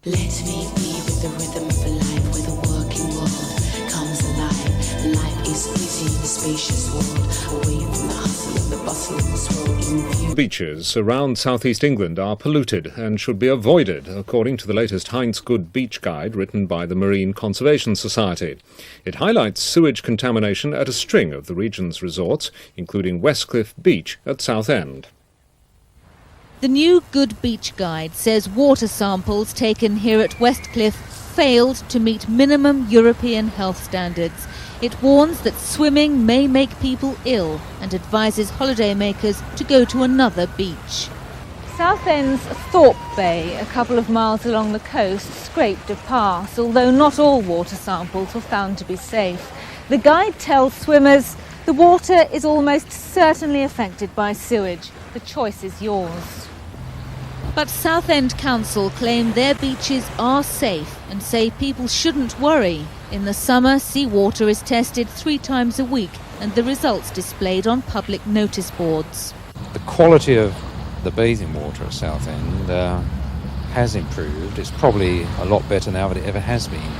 Let me be with the rhythm of life, where the working world comes alive. Life is busy in a spacious world, away from the hustle and the bustle of this world in view. Beaches around southeast England are polluted and should be avoided, according to the latest Heinz Good Beach Guide written by the Marine Conservation Society. It highlights sewage contamination at a string of the region's resorts, including Westcliff Beach at Southend. The new Good Beach Guide says water samples taken here at Westcliff failed to meet minimum European health standards. It warns that swimming may make people ill and advises holidaymakers to go to another beach. Southend's Thorpe Bay, a couple of miles along the coast, scraped a pass, although not all water samples were found to be safe. The guide tells swimmers the water is almost certainly affected by sewage. The choice is yours. But Southend Council claim their beaches are safe and say people shouldn't worry. In the summer, seawater is tested 3 times a week and the results displayed on public notice boards. The quality of the bathing water at Southend has improved. It's probably a lot better now than it ever has been.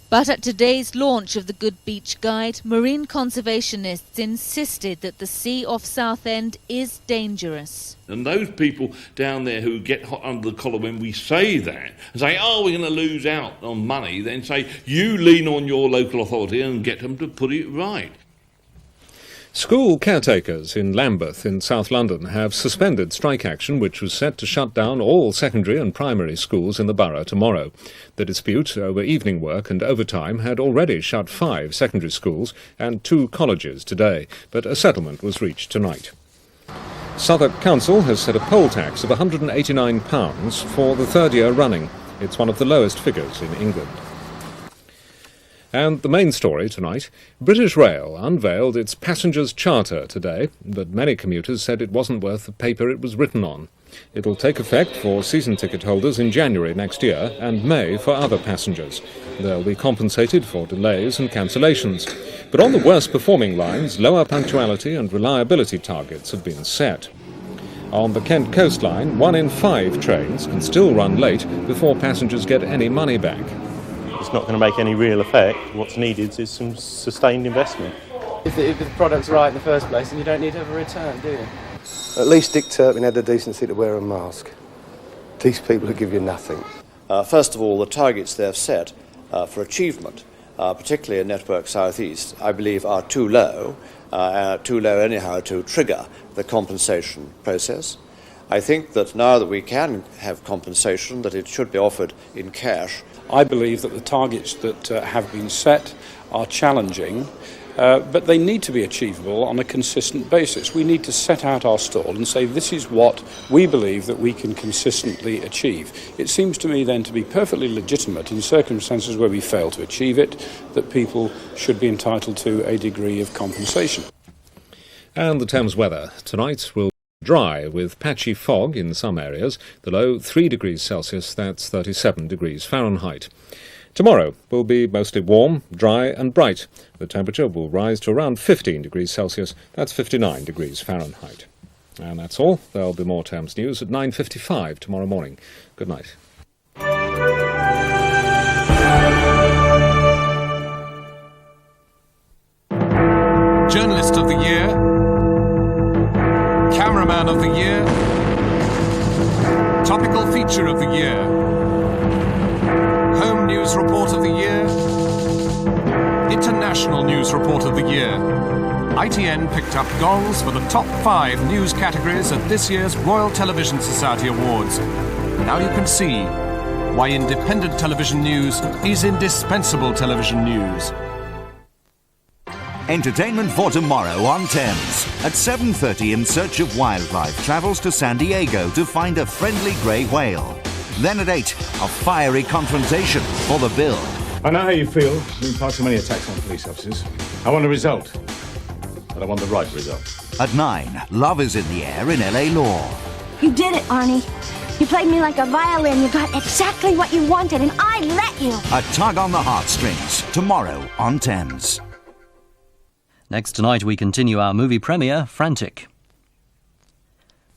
But at today's launch of the Good Beach Guide, marine conservationists insisted that the sea off Southend is dangerous. And those people down there who get hot under the collar when we say that, and say, oh, we're going to lose out on money, then say, you lean on your local authority and get them to put it right. School caretakers in Lambeth in South London have suspended strike action which was set to shut down all secondary and primary schools in the borough tomorrow. The dispute over evening work and overtime had already shut 5 secondary schools and 2 colleges today, but a settlement was reached tonight. Southwark Council has set a poll tax of £189 for the 3rd year running. It's one of the lowest figures in England. And the main story tonight, British Rail unveiled its passengers charter today, but many commuters said it wasn't worth the paper it was written on. It'll take effect for season ticket holders in January next year and May for other passengers. They'll be compensated for delays and cancellations. But on the worst performing lines, lower punctuality and reliability targets have been set. On the Kent coastline, 1 in 5 trains can still run late before passengers get any money back. It's not going to make any real effect. What's needed is some sustained investment. If the product's right in the first place, then you don't need to have a return, do you? At least Dick Turpin had the decency to wear a mask. These people who give you nothing. First of all, the targets they've set for achievement, particularly in Network South East, I believe are too low anyhow to trigger the compensation process. I think that now that we can have compensation, that it should be offered in cash. I believe that the targets that have been set are challenging, but they need to be achievable on a consistent basis. We need to set out our stall and say this is what we believe that we can consistently achieve. It seems to me then to be perfectly legitimate in circumstances where we fail to achieve it, that people should be entitled to a degree of compensation. And the Thames weather. Tonight will dry with patchy fog in some areas. The low 3 degrees Celsius, that's 37 degrees Fahrenheit. Tomorrow will be mostly warm, dry and bright. The temperature will rise to around 15 degrees Celsius, that's 59 degrees Fahrenheit. And that's all. There'll be more Thames news at 9:55 tomorrow morning. Good night. Journalist of the Year, Cameraman of the Year, Topical Feature of the Year, Home News Report of the Year, International News Report of the Year. ITN picked up gongs for the top 5 news categories at this year's Royal Television Society Awards. Now you can see why independent television news is indispensable television news. Entertainment for tomorrow on Thames. At 7:30, In Search of Wildlife travels to San Diego to find a friendly grey whale. Then at 8, a fiery confrontation for the bill. I know how you feel, being part of many attacks on police officers. I want a result, but I want the right result. At 9, love is in the air in LA Law. You did it, Arnie. You played me like a violin. You got exactly what you wanted, and I let you. A tug on the heartstrings, tomorrow on Thames. Next tonight we continue our movie premiere, Frantic.